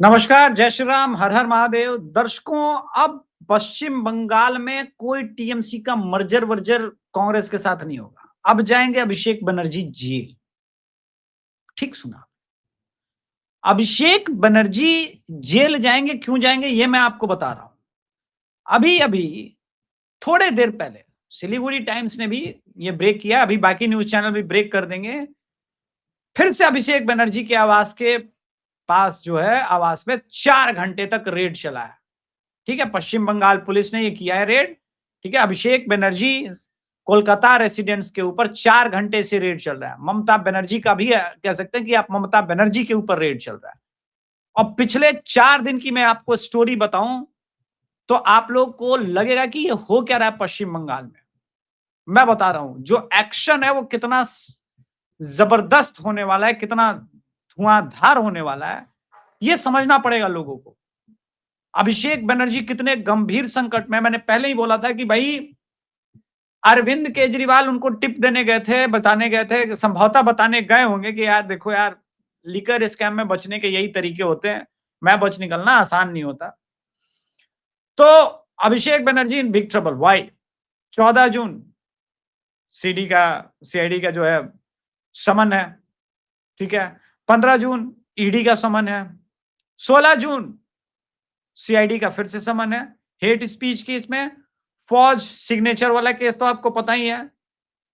नमस्कार, जय श्री राम, हर हर महादेव। दर्शकों, अब पश्चिम बंगाल में कोई टीएमसी का मर्जर वर्जर कांग्रेस के साथ नहीं होगा। अब जाएंगे अभिषेक बनर्जी जेल। ठीक सुना, अभिषेक बनर्जी जेल जाएंगे। क्यों जाएंगे ये मैं आपको बता रहा हूं। अभी अभी थोड़े देर पहले सिलीगुड़ी टाइम्स ने भी ये ब्रेक किया, अभी बाकी न्यूज चैनल भी ब्रेक कर देंगे। फिर से अभिषेक बनर्जी के आवास के पास जो है, आवास में 4 घंटे तक रेड चला है। ठीक है, पश्चिम बंगाल पुलिस ने ये किया है रेड। ठीक है, अभिषेक बनर्जी कोलकाता रेसिडेंट्स के ऊपर 4 घंटे से रेड चल रहा है। ममता बनर्जी का भी कह सकते हैं कि आप ममता बनर्जी के ऊपर रेड चल रहा है। और पिछले 4 दिन की मैं आपको स्टोरी बताऊं तो आप लोग को लगेगा कि ये हो क्या रहा है पश्चिम बंगाल में। मैं बता रहा हूं, जो एक्शन है वो कितना जबरदस्त होने वाला है, कितना धुआंधार होने वाला है, ये समझना पड़ेगा लोगों को। अभिषेक बनर्जी कितने गंभीर संकट में, मैंने पहले ही बोला था कि भाई अरविंद केजरीवाल उनको टिप देने गए थे, बताने गए थे, संभवतः बताने गए होंगे कि यार देखो यार, लिकर स्कैम में बचने के यही तरीके होते हैं, मैं बच निकलना आसान नहीं होता। तो Abhishek Banerjee in big trouble. Y? 14 June CID का जो है समन है। ठीक है, 15 जून ईडी का समन है, 16 जून सीआईडी का फिर से समन है हेट स्पीच केस में। फौज सिग्नेचर वाला केस तो आपको पता ही है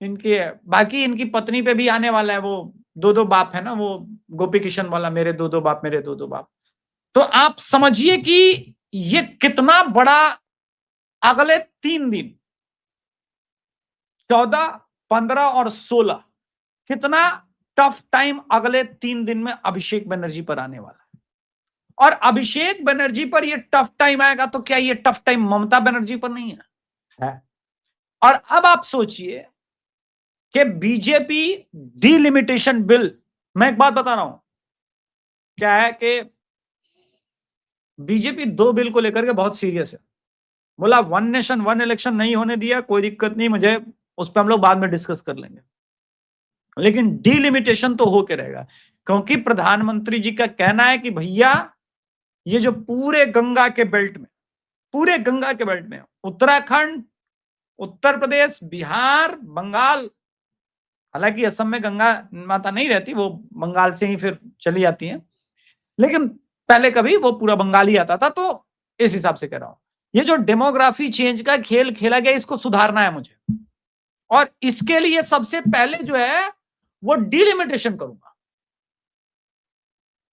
इनकी। बाकी इनकी पत्नी पे भी आने वाला है, वो दो दो बाप है ना, वो गोपी किशन वाला, मेरे दो दो बाप, मेरे दो दो बाप। तो आप समझिए कि ये कितना बड़ा अगले 3 दिन, 14, 15 और 16, कितना टफ टाइम अगले 3 दिन में अभिषेक बनर्जी पर आने वाला है। और अभिषेक बनर्जी पर ये टफ टाइम आएगा तो क्या ये टफ टाइम ममता बनर्जी पर नहीं है? और अब आप सोचिए कि बीजेपी डिलिमिटेशन बिल, मैं एक बात बता रहा हूं, क्या है कि बीजेपी 2 बिल को लेकर के बहुत सीरियस है। बोला 1 नेशन 1 इलेक्शन नहीं होने दिया, कोई दिक्कत नहीं, मुझे उस पर हम लोग बाद में डिस्कस कर लेंगे, लेकिन डिलिमिटेशन तो होके रहेगा। क्योंकि प्रधानमंत्री जी का कहना है कि भैया ये जो पूरे गंगा के बेल्ट में, पूरे गंगा के बेल्ट में उत्तराखंड, उत्तर प्रदेश, बिहार, बंगाल, हालांकि असम में गंगा माता नहीं रहती, वो बंगाल से ही फिर चली जाती हैं, लेकिन पहले कभी वो पूरा बंगाल ही आता था, तो इस हिसाब से कह रहा हूं। ये जो डेमोग्राफी चेंज का खेल खेला गया, इसको सुधारना है मुझे, और इसके लिए सबसे पहले जो है वो डिलिमिटेशन करूंगा,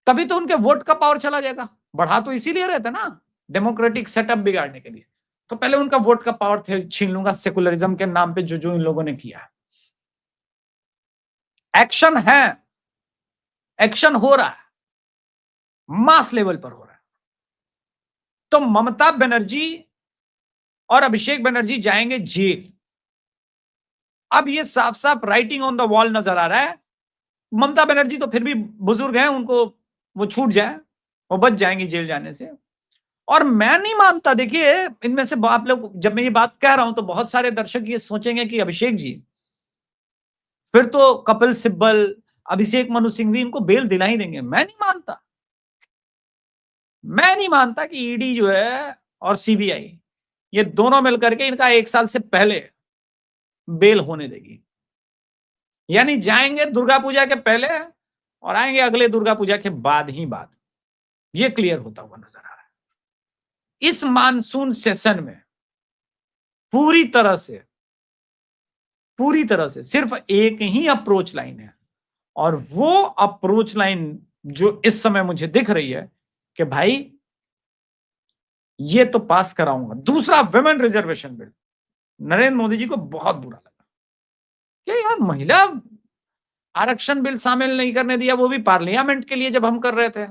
तभी तो उनके वोट का पावर चला जाएगा। बढ़ा तो इसीलिए रहता ना, डेमोक्रेटिक सेटअप बिगाड़ने के लिए। तो पहले उनका वोट का पावर छीन लूंगा, सेकुलरिज्म के नाम पे जो जो इन लोगों ने किया है। एक्शन है, एक्शन हो रहा है, मास लेवल पर हो रहा है। तो ममता बनर्जी और अभिषेक बनर्जी जाएंगे जेल। अब ये साफ साफ राइटिंग ऑन द वॉल नजर आ रहा है। ममता बनर्जी तो फिर भी बुजुर्ग हैं, उनको वो छूट जाए, वो बच जाएंगी जेल जाने से। और मैं नहीं मानता, देखिए इनमें से आप लोग, जब मैं ये बात कह रहा हूं तो बहुत सारे दर्शक ये सोचेंगे कि अभिषेक जी फिर तो कपिल सिब्बल, अभिषेक मनु सिंघवी इनको बेल दिला ही देंगे। मैं नहीं मानता, मैं नहीं मानता कि ईडी जो है और सीबीआई, ये दोनों मिलकर के इनका 1 साल से पहले बेल होने देगी। यानी जाएंगे दुर्गा पूजा के पहले और आएंगे अगले दुर्गा पूजा के बाद ही बाद। ये क्लियर होता हुआ नजर आ रहा है। इस मानसून सेशन में पूरी तरह से सिर्फ एक ही अप्रोच लाइन है, और वो अप्रोच लाइन जो इस समय मुझे दिख रही है कि भाई ये तो पास कराऊंगा। दूसरा, women reservation bill, Narendra Modi ji को बहुत बुरा लगा कि यार महिला आरक्षण बिल शामिल नहीं करने दिया, वो भी पार्लियामेंट के लिए जब हम कर रहे थे।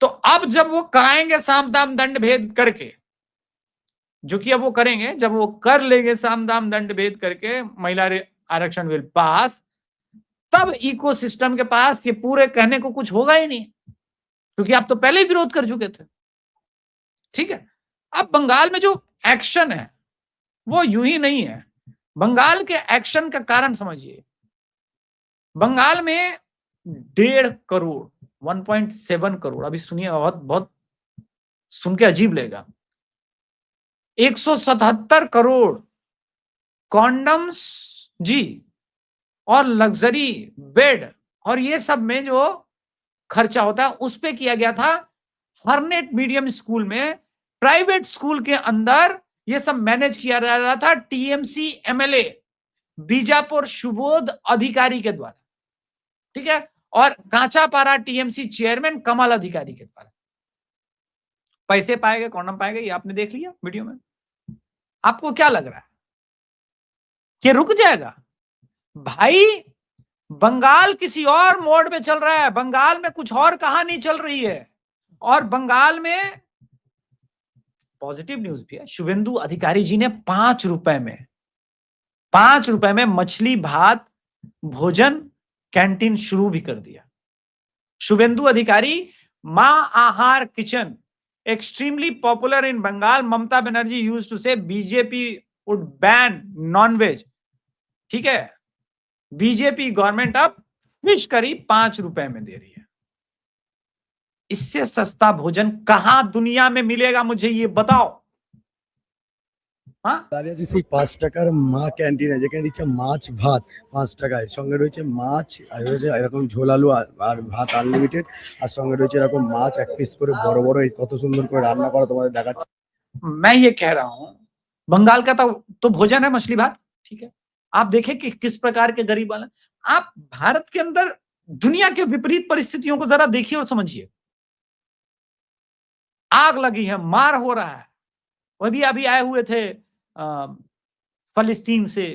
तो अब जब वो कराएंगे साम दाम दंड भेद करके, जो कि अब वो करेंगे, जब वो कर लेंगे साम दाम दंड भेद करके महिला आरक्षण बिल पास, तब इकोसिस्टम के पास ये पूरे कहने को कुछ होगा ही नहीं, क्योंकि आप तो पहले ही विरोध कर चुके थे। ठीक है, अब बंगाल में जो एक्शन है वो यूं ही नहीं है। बंगाल के एक्शन का कारण समझिए। बंगाल में 1.5 करोड़ 1.7 करोड़, अभी सुनिए, बहुत बहुत सुन के अजीब लगेगा, 177 करोड़ कॉन्डम्स जी और लग्जरी बेड और ये सब में जो खर्चा होता है उस पे किया गया था। हर्नेट मीडियम स्कूल में, प्राइवेट स्कूल के अंदर ये सब मैनेज किया जा रहा था टीएमसी एमएलए बीजापुर सुबोध अधिकारी के द्वारा, ठीक है, और कांचापारा टीएमसी चेयरमैन कमल अधिकारी के द्वारा। पैसे पाएंगे, कॉन्डम पाएंगे, ये आपने देख लिया वीडियो में। आपको क्या लग रहा है कि रुक जाएगा? भाई बंगाल किसी और मोड में चल रहा है, बंगाल में कुछ और कहानी चल रही है, और बंगाल में पॉजिटिव न्यूज भी है। शुभेंदु अधिकारी जी ने 5 रुपए में मछली भात भोजन कैंटीन शुरू भी कर दिया। शुभेंदु अधिकारी, मां आहार kitchen, extremely popular in Bengal. Mamata Banerjee used to say BJP would ban non-veg. ठीक है, बीजेपी गवर्नमेंट अब फिश करी 5 रुपए में दे रही है। इससे सस्ता भोजन कहां दुनिया में मिलेगा, मुझे ये बताओ। সেই 5 টাকার মা ক্যান্টিনে যেখানে দিচ্ছে মাছ ভাত 5 টাকায়, সঙ্গে রয়েছে মাছ আর রয়েছে এরকম ঝোল আলু আর ভাত আনলিমিটেড, আর সঙ্গে রয়েছে এরকম মাছ এক পিস করে বড় বড়, কত সুন্দর করে রান্না করা তোমাদের দেখাচ্ছি। मैं ये कह रहा हूं, बंगाल का तो भोजन है मछली भात, ठीक है। आप देखें कि किस प्रकार के गरीब वाले। आप भारत के अंदर दुनिया के विपरीत परिस्थितियों को जरा देखिए और समझिए। आग लगी है, मार हो रहा है। वह भी अभी आए हुए थे फलस्तीन से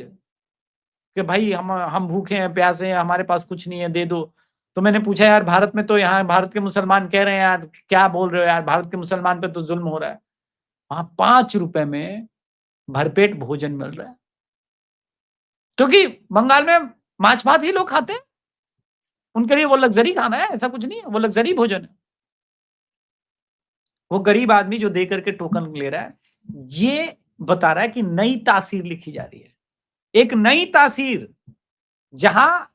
कि भाई हम भूखे हैं, प्यासे हैं, हमारे पास कुछ नहीं है, दे दो। तो मैंने पूछा, यार भारत में तो, यहाँ भारत के मुसलमान कह रहे हैं, यार क्या बोल रहे हो यार, भारत के मुसलमान पे तो जुल्म हो रहा है। वहां 5 रुपए में भरपेट भोजन मिल रहा है, क्योंकि बंगाल में माछ भात ही लोग खाते हैं। उनके लिए वो लग्जरी खाना है, ऐसा कुछ नहीं है, वो लग्जरी भोजन है। वो गरीब आदमी जो दे करके टोकन ले रहा है, ये बता रहा है कि नई तासीर लिखी जा रही है, एक नई तासीर जहां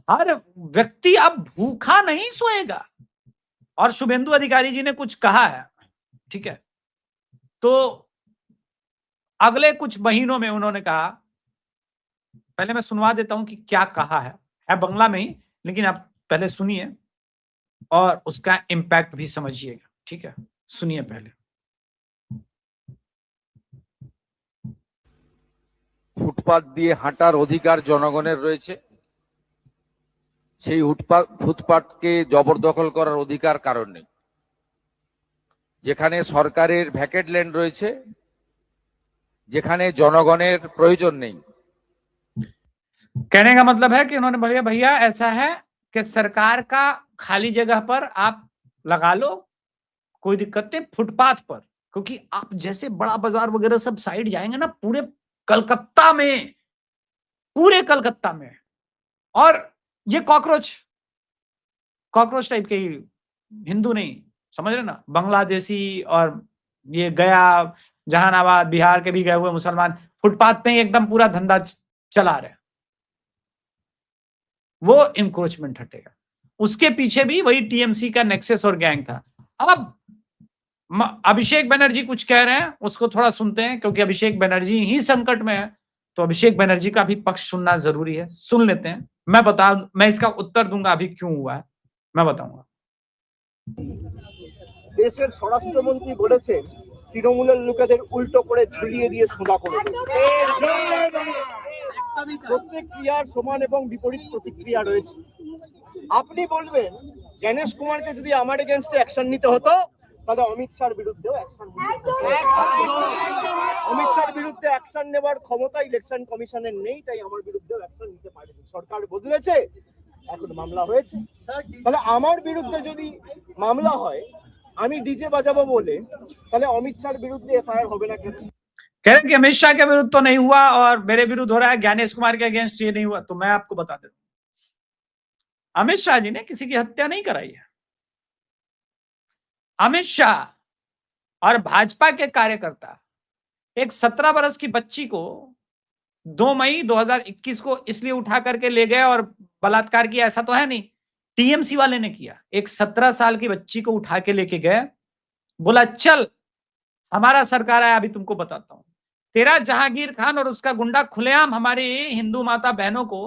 हर व्यक्ति अब भूखा नहीं सोएगा। और शुभेंदु अधिकारी जी ने कुछ कहा है, ठीक है, तो अगले कुछ महीनों में उन्होंने कहा, पहले मैं सुनवा देता हूं कि क्या कहा है बंगला में ही, लेकिन आप पहले सुनिए और उसका इंपैक्ट भी समझिएगा, ठीक है। सुनिए पहले। ফুটপাত দিয়ে হাঁটার অধিকার জনগণের রয়েছে, সেই ফুটপাতকে জবরদখল করার অধিকার কারণ নেই। যেখানে সরকারের ভ্যাকেট ল্যান্ড রয়েছে, যেখানে জনগণের প্রয়োজন নেই। कहने का मतलब है कि उन्होंने बोला, भैया ऐसा है कि सरकार का खाली जगह पर आप लगा लो, कोई दिक्कत नहीं, फुटपाथ पर। क्योंकि आप जैसे बड़ा बाजार वगैरह सब साइड जाएंगे ना, पूरे कलकत्ता में, और ये कॉकरोच टाइप के ही, हिंदू नहीं, समझ रहे ना, बांग्लादेशी और ये गया जहानाबाद बिहार के भी गए हुए मुसलमान फुटपाथ पे एकदम पूरा धंधा चला रहे हैं। वो इंक्रोचमेंट हटेगा। उसके पीछे भी वही टीएमसी का नेक्सस और गैंग था। अब अभिषेक बनर्जी कुछ कह रहे हैं, उसको थोड़ा सुनते हैं, क्योंकि अभिषेक बनर्जी ही संकट में है, तो अभिषेक बनर्जी का भी पक्ष सुनना जरूरी है। सुन लेते हैं, मैं इसका उत्तर दूंगा अभी क्यों हुआ है, मैं बताऊंगा। দেশের স্বরাষ্ট্রমন্ত্রী বলেছেন তৃণমূলের লোকেদের উল্টো করে ঝুলিয়ে দিয়ে সোজা করে দেবে। প্রত্যেক ক্রিয়ার সমান এবং বিপরীত প্রতিক্রিয়া রয়েছে। আপনি বলবেন গণেশ কুমারকে যদি আমার এগেইনস্টে অ্যাকশন নিতে হতো, তাহলে অমিত শাহর বিরুদ্ধেও অ্যাকশন নিতে হতো। অমিত শাহর বিরুদ্ধে অ্যাকশন নেওয়ার ক্ষমতা ইলেকশন কমিশনের নেই, তাই আমার বিরুদ্ধেও অ্যাকশন নিতে পারেনি। সরকার বদলেছে, এখন মামলা হয়েছে। তাহলে আমার বিরুদ্ধে যদি মামলা হয়, আমি ডিজে বাজাবো বলে, তাহলে অমিত শাহর বিরুদ্ধে এফআইআর হবে না কেন? कह रहे कि अमित शाह के विरुद्ध तो नहीं हुआ और मेरे विरुद्ध हो रहा है, ज्ञानेश कुमार के अगेंस्ट ये नहीं हुआ। तो मैं आपको बता देता हूं, अमित शाह जी ने किसी की हत्या नहीं कराई है। अमित शाह और भाजपा के कार्यकर्ता एक 17 वर्ष की बच्ची को 2 मई 2021 को इसलिए उठा करके ले गए और बलात्कार किया, ऐसा तो है नहीं। टीएमसी वाले ने किया। एक 17 साल की बच्ची को उठा के लेके गए, बोला चल हमारा सरकार आया, अभी तुमको बताता हूं। तेरा जहांगीर खान और उसका गुंडा खुलेआम हमारी हिंदू माता बहनों को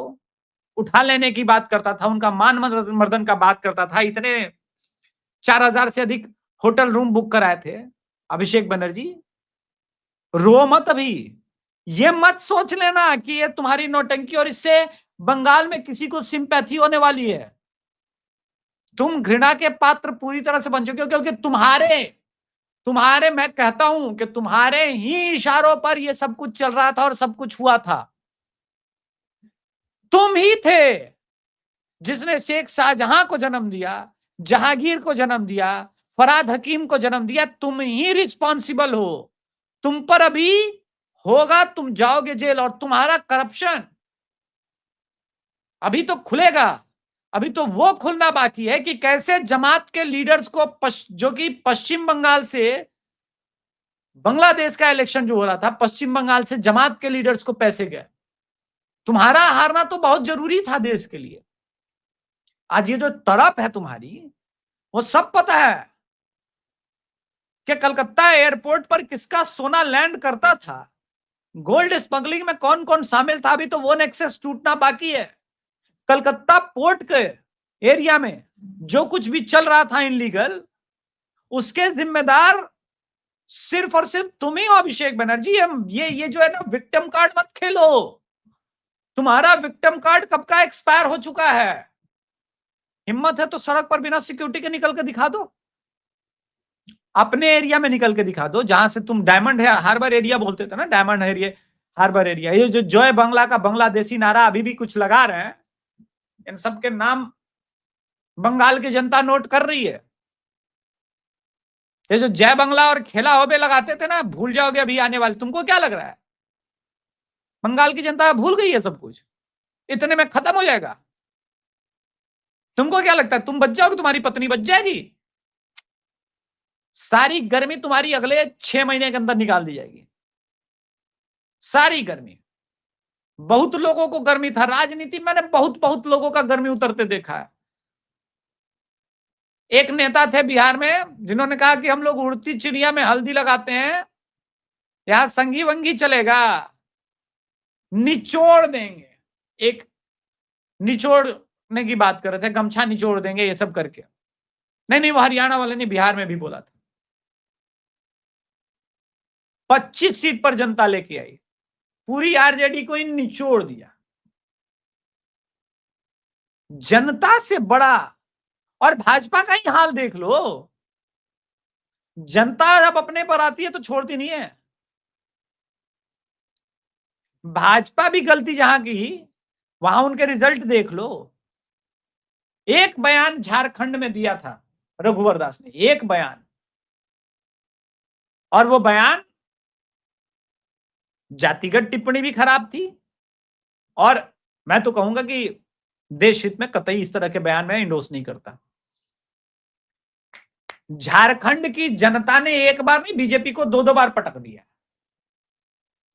उठा लेने की बात करता था, उनका मान मर्दन का बात करता था। इतने 4000 से अधिक होटल रूम बुक कराए थे। अभिषेक बनर्जी रो मत, अभी ये मत सोच लेना कि ये तुम्हारी नौटंकी और इससे बंगाल में किसी को सिंपैथी होने वाली है। तुम घृणा के पात्र पूरी तरह से बन चुके हो, क्योंकि तुम्हारे मैं कहता हूं कि तुम्हारे ही इशारों पर यह सब कुछ चल रहा था और सब कुछ हुआ था। तुम ही थे जिसने शेख शाहजहां को जन्म दिया, जहांगीर को जन्म दिया, फराद हकीम को जन्म दिया। तुम ही रिस्पॉन्सिबल हो। तुम पर अभी होगा, तुम जाओगे जेल। और तुम्हारा करप्शन अभी तो खुलेगा। अभी तो वो खुलना बाकी है कि कैसे जमात के लीडर्स को जो कि पश्चिम बंगाल से, बांग्लादेश का इलेक्शन जो हो रहा था, पश्चिम बंगाल से जमात के लीडर्स को पैसे गए। तुम्हारा हारना तो बहुत जरूरी था देश के लिए। आज ये जो तड़प है तुम्हारी, वो सब पता है कि कलकत्ता एयरपोर्ट पर किसका सोना लैंड करता था, गोल्ड स्मगलिंग में कौन कौन शामिल था। अभी तो वो नेक्सस टूटना बाकी है। कलकत्ता पोर्ट के एरिया में जो कुछ भी चल रहा था इनलीगल, उसके जिम्मेदार सिर्फ और सिर्फ तुम ही हो अभिषेक बनर्जी। हम ये जो है ना, विक्टिम कार्ड मत खेलो। तुम्हारा विक्टिम कार्ड कब का एक्सपायर हो चुका है। हिम्मत है तो सड़क पर बिना सिक्योरिटी के निकल के दिखा दो, अपने एरिया में निकल के दिखा दो, जहां से तुम डायमंड हार्बर एरिया बोलते थे ना, डायमंड एरिया, हार्बर एरिया। ये जो जय बंगला का बांग्लादेशी नारा अभी भी कुछ लगा रहे हैं, इन सब के नाम बंगाल की जनता नोट कर रही है। ये जो जय बंगला और खेला होबे लगाते थे ना, भूल जाओगे अभी आने वाले। तुमको क्या लग रहा है बंगाल की जनता भूल गई है सब कुछ, इतने में खत्म हो जाएगा? तुमको क्या लगता है तुम बच जाओगे, तुम्हारी पत्नी बच जाएगी? सारी गर्मी तुम्हारी अगले 6 महीने के अंदर निकाल दी जाएगी, सारी गर्मी। बहुत लोगों को गर्मी था राजनीति, मैंने बहुत लोगों का गर्मी उतरते देखा है। एक नेता थे बिहार में जिन्होंने कहा कि हम लोग उड़ती चिड़िया में हल्दी लगाते हैं, यहां संगी वंगी चलेगा, निचोड़ देंगे। एक निचोड़ने की बात कर रहे थे, गमछा निचोड़ देंगे ये सब करके। नहीं, वो हरियाणा वाले ने बिहार में भी बोला था। 25 सीट पर जनता लेके आई, पूरी आरजेडी को इन निचोड़ दिया। जनता से बड़ा, और भाजपा का ही हाल देख लो। जनता जब अपने पर आती है तो छोड़ती नहीं है। भाजपा भी गलती जहां की, वहां उनके रिजल्ट देख लो। एक बयान झारखंड में दिया था रघुवर दास ने, एक बयान, और वो बयान जातिगत टिप्पणी भी खराब थी। और मैं तो कहूंगा कि देश हित में कतई इस तरह के बयान में इंडोर्स नहीं करता। झारखंड की जनता ने एक बार नहीं, बीजेपी को 2 बार पटक दिया।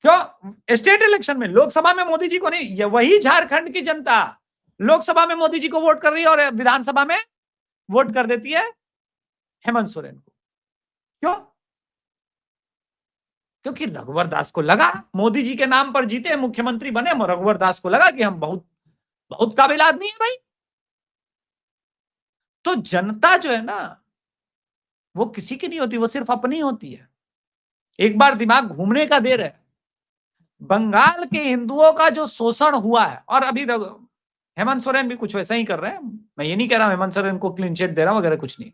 क्यों? स्टेट इलेक्शन में, लोकसभा में मोदी जी को नहीं। ये वही झारखंड की जनता लोकसभा में मोदी जी को वोट कर रही है और विधानसभा में वोट कर देती है हेमंत सोरेन को। क्यों? क्योंकि रघुवर दास को लगा मोदी जी के नाम पर जीते, मुख्यमंत्री बने, रघुवर दास को लगा कि हम बहुत काबिल आदमी है भाई। तो जनता जो है ना, वो किसी की नहीं होती, वो सिर्फ अपनी होती है। एक बार दिमाग घूमने का देर है। बंगाल के हिंदुओं का जो शोषण हुआ है, और अभी हेमंत सोरेन भी कुछ वैसा ही कर रहे हैं। मैं ये नहीं कह रहा हूं हेमंत सोरेन को क्लीन चिट दे रहा हूं वगैरह, कुछ नहीं।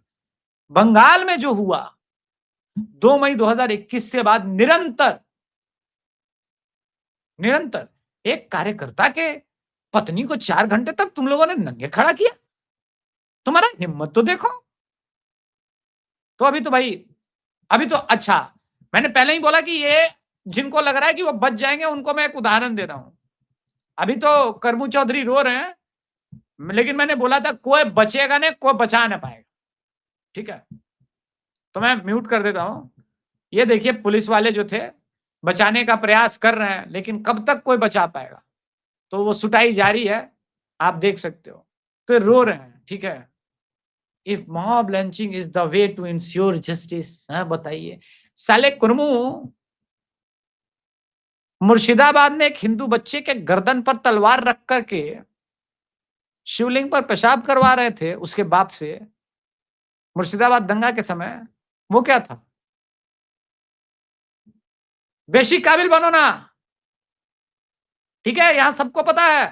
बंगाल में जो हुआ 2 मई 2021 से बाद निरंतर एक कार्यकर्ता के पत्नी को 4 घंटे तक तुम लोगों ने नंगे खड़ा किया। तुम्हारा हिम्मत तो देखो। तो अभी तो भाई, अभी तो अच्छा, मैंने पहले ही बोला कि ये जिनको लग रहा है कि वो बच जाएंगे, उनको मैं एक उदाहरण दे रहा हूं। अभी तो करमू चौधरी रो रहे हैं, लेकिन मैंने बोला था कोई बचेगा नहीं, कोई बचा ना पाएगा। ठीक है, तो मैं म्यूट कर देता हूं। ये देखिए, पुलिस वाले जो थे बचाने का प्रयास कर रहे हैं, लेकिन कब तक कोई बचा पाएगा? तो वो सुटाई जारी है, आप देख सकते हो। तो रो रहे हैं, ठीक है। If mob lynching is the way to ensure justice, बताइए। साले कुरमू, मुर्शिदाबाद में एक हिंदू बच्चे के गर्दन पर तलवार रख करके शिवलिंग पर पेशाब करवा रहे थे उसके बाप से, मुर्शिदाबाद दंगा के समय। वो क्या था? बेशी काबिल बनो ना, ठीक है, यहां सबको पता है।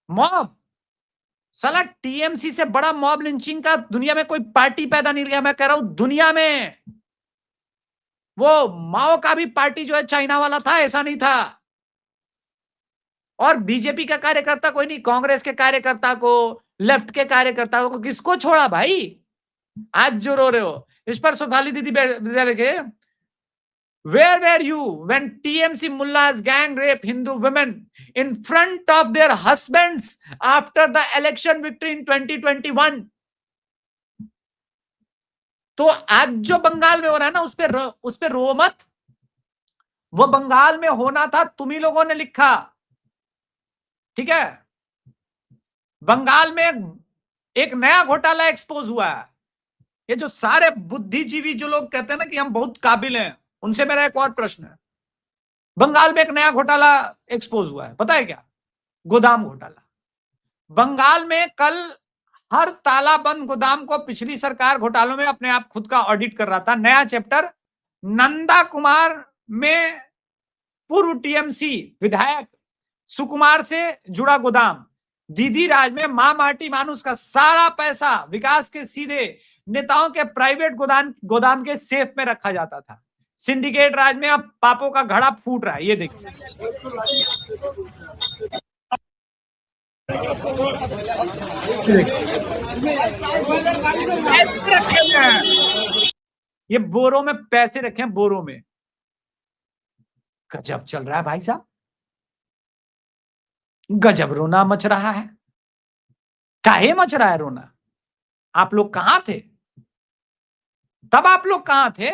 मॉब, साला टीएमसी से बड़ा मॉब लिंचिंग का दुनिया में कोई पार्टी पैदा नहीं किया। मैं कह रहा हूं दुनिया में, वो माओ का भी पार्टी जो है चाइना वाला था, ऐसा नहीं था। और बीजेपी का कार्यकर्ता कोई नहीं, कांग्रेस के कार्यकर्ता को, लेफ्ट के कार्यकर्ता को, किसको छोड़ा भाई? आज जो रो रहे हो इस पर सुफाली दीदी विद्यालय के, where were you when TMC mullahs gang rape Hindu women in front of their husbands after the election victory in 2021? तो आज जो बंगाल में हो रहा है ना, उस पे रो मत। वो बंगाल में होना था, तुम ही लोगों ने लिखा, ठीक है। बंगाल में एक नया घोटाला एक्सपोज हुआ है। ये जो सारे बुद्धिजीवी जो लोग कहते हैं ना कि हम बहुत काबिल हैं, उनसे मेरा एक और प्रश्न है। बंगाल में एक नया घोटाला एक्सपोज हुआ है, पता है क्या? गोदाम घोटाला। बंगाल में कल हर तालाबंद गोदाम को पिछली सरकार घोटालों में अपने आप खुद का ऑडिट कर रहा था। नया चैप्टर, नंदा कुमार में पूर्व टीएमसी विधायक सुकुमार से जुड़ा गोदाम, दीदी राज में मां माटी मानुस का सारा पैसा विकास के सीधे नेताओं के प्राइवेट गोदाम के सेफ में रखा जाता था। सिंडिकेट राज में अब पापों का घड़ा फूट रहा है, ये देखिए। ये बोरों में पैसे रखे हैं, बोरों में। गजब चल रहा है भाई साहब, गजब रोना मच रहा है। काहे मच रहा है रोना? आप लोग कहां थे तब? आप लोग कहां थे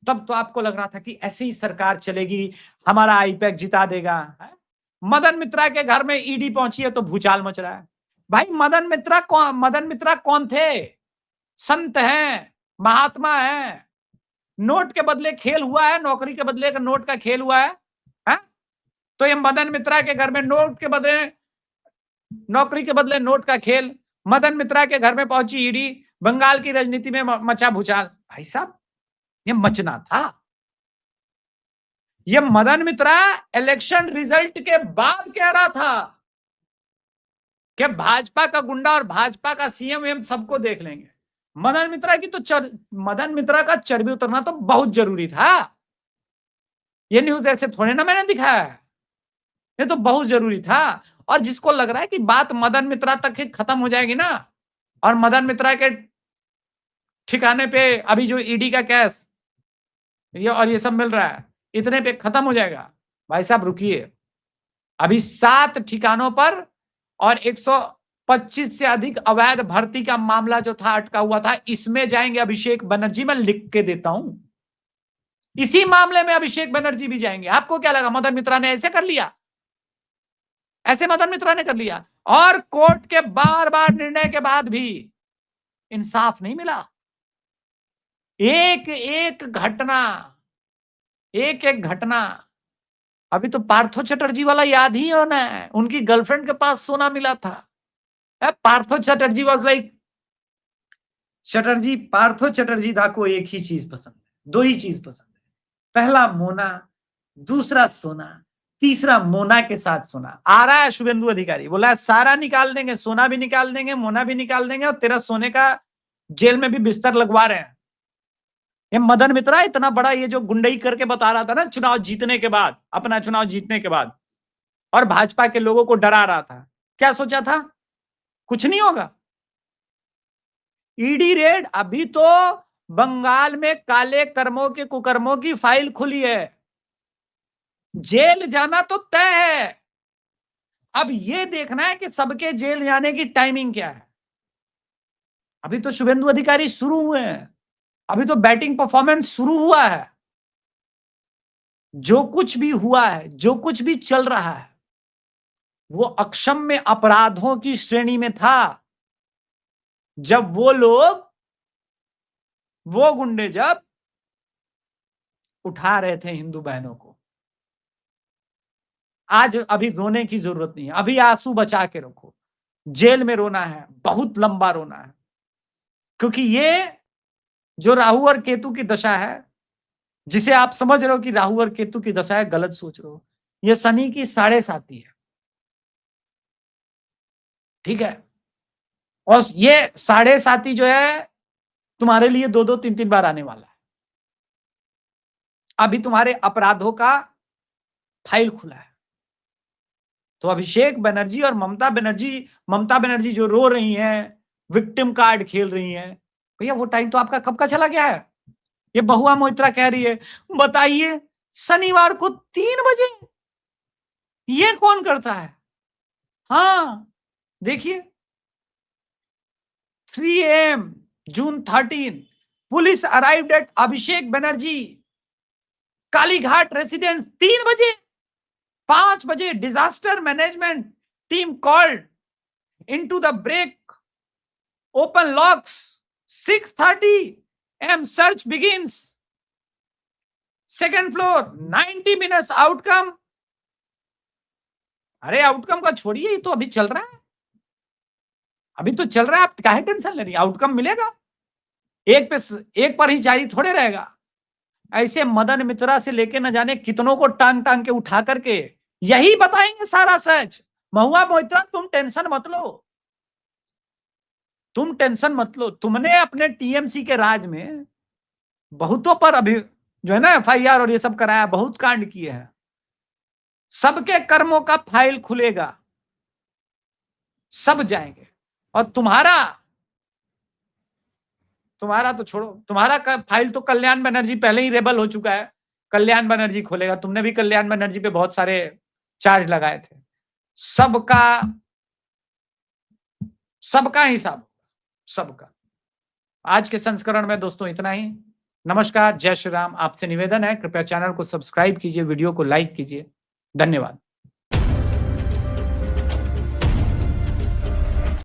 तब? तो आपको लग रहा था कि ऐसे ही सरकार चलेगी, हमारा आईपैक जिता देगा। मदन मित्रा के घर में ईडी पहुंची है तो भूचाल मच रहा है। भाई मदन मित्रा कौन थे? संत हैं, महात्मा हैं। नोट के बदले खेल हुआ है, नौकरी के बदले का नोट का खेल हुआ है। तो ये मदन मित्रा के घर में नोट के बदले, नौकरी के बदले नोट का खेल। मदन मित्रा के घर में पहुंची ईडी, बंगाल की राजनीति में मचा भूचाल। भाई साहब, ये मचना था। ये मदन मित्रा इलेक्शन रिजल्ट के बाद कह रहा था कि भाजपा का गुंडा और भाजपा का सीएम सबको देख लेंगे। मदन मित्रा का चर्बी उतरना तो बहुत जरूरी था। ये न्यूज ऐसे थोड़े ना मैंने दिखाया है, ये तो बहुत जरूरी था। और जिसको लग रहा है कि बात मदन मित्रा तक ही खत्म हो जाएगी ना, और मदन मित्रा के ठिकाने पे अभी जो ईडी का केस ये सब मिल रहा है, इतने पे खत्म हो जाएगा। भाई साहब रुकिए, अभी 7 ठिकानों पर और 125 से अधिक अवैध भर्ती का मामला जो था अटका हुआ था, इसमें जाएंगे अभिषेक बनर्जी। मैं लिख के देता हूं, इसी मामले में अभिषेक बनर्जी भी जाएंगे। आपको क्या लगा मदन मित्रा ने ऐसे कर लिया? ऐसे मदन मित्रा ने कर लिया। और कोर्ट के बार बार निर्णय के बाद भी इंसाफ नहीं मिला। एक एक घटना। अभी तो पार्थो चटर्जी वाला याद ही होना है, उनकी गर्लफ्रेंड के पास सोना मिला था। पार्थो चटर्जी वाज लाइक, पार्थो चटर्जी दा को एक ही चीज पसंद है, 2 ही चीज पसंद है। पहला मोना, दूसरा सोना, तीसरा मोना के साथ सोना। आ रहा है शुभेंदु अधिकारी, बोला सारा निकाल देंगे, सोना भी निकाल देंगे, मोना भी निकाल देंगे, और तेरा सोने का जेल में भी बिस्तर लगवा रहे हैं। ये मदन मित्रा इतना बड़ा ये जो गुंडई करके बता रहा था ना चुनाव जीतने के बाद, अपना चुनाव जीतने के बाद, और भाजपा के लोगों को डरा रहा था। क्या सोचा था? कुछ नहीं होगा। ईडी रेड, अभी तो बंगाल में काले कर्मों के कुकर्मों की फाइल खुली है, जेल जाना तो तय है। अब ये देखना है कि सबके जेल जाने की टाइमिंग क्या है। अभी तो शुभेंदु अधिकारी शुरू हुए हैं, अभी तो बैटिंग परफॉर्मेंस शुरू हुआ है। जो कुछ भी हुआ है, जो कुछ भी चल रहा है, वो अक्षम्य अपराधों की श्रेणी में था, जब वो लोग, वो गुंडे जब उठा रहे थे हिंदू बहनों को। आज अभी रोने की जरूरत नहीं है, अभी आंसू बचा के रखो। जेल में रोना है, बहुत लंबा रोना है, क्योंकि ये जो राहु और केतु की दशा है, जिसे आप समझ रहे हो कि राहु और केतु की दशा है, गलत सोच रहे हो। ये शनि की 7.5 है, ठीक है। और ये 7.5 जो है तुम्हारे लिए 2-2, 3-3 बार आने वाला है। अभी तुम्हारे अपराधों का फाइल खुला है। तो अभिषेक बनर्जी और ममता बनर्जी जो रो रही हैं, विक्टिम कार्ड खेल रही हैं, भैया वो टाइम तो आपका कब का चला गया है। ये बहुआ मोइत्रा कह रही है, बताइए शनिवार को 3 बजे ये कौन करता है। हाँ देखिए, 3 AM June 13 police arrived at Abhishek Banerjee Kalighat residence 3 बजे। 5 बजे disaster management team called into the break open locks. 6:30 AM search begins. Second floor 90 minutes outcome. अरे आउटकम का छोड़िए, ये तो अभी चल रहा है, अभी तो चल रहा है, आप काहे टेंशन ले रही है। आउटकम मिलेगा, एक पर ही जारी थोड़े रहेगा। ऐसे मदन मित्रा से लेके न जाने कितनों को टांग टांग के उठा करके यही बताएंगे सारा सच। महुआ मोइत्रा तुम टेंशन मत लो, तुम टेंशन मत लो। तुमने अपने टीएमसी के राज में बहुतों पर अभी जो है ना FIR और ये सब कराया, बहुत कांड किए हैं। सबके कर्मों का फाइल खुलेगा, सब जाएंगे। और तुम्हारा तो छोड़ो, तुम्हारा फाइल तो कल्याण बनर्जी पहले ही रेबल हो चुका है। कल्याण बनर्जी खोलेगा। तुमने भी कल्याण बनर्जी पे बहुत सारे चार्ज लगाए थे। सबका हिसाब, सबका। आज के संस्करण में दोस्तों इतना ही। नमस्कार, जय श्री राम। आपसे निवेदन है, कृपया चैनल को सब्सक्राइब कीजिए, वीडियो को लाइक कीजिए। धन्यवाद।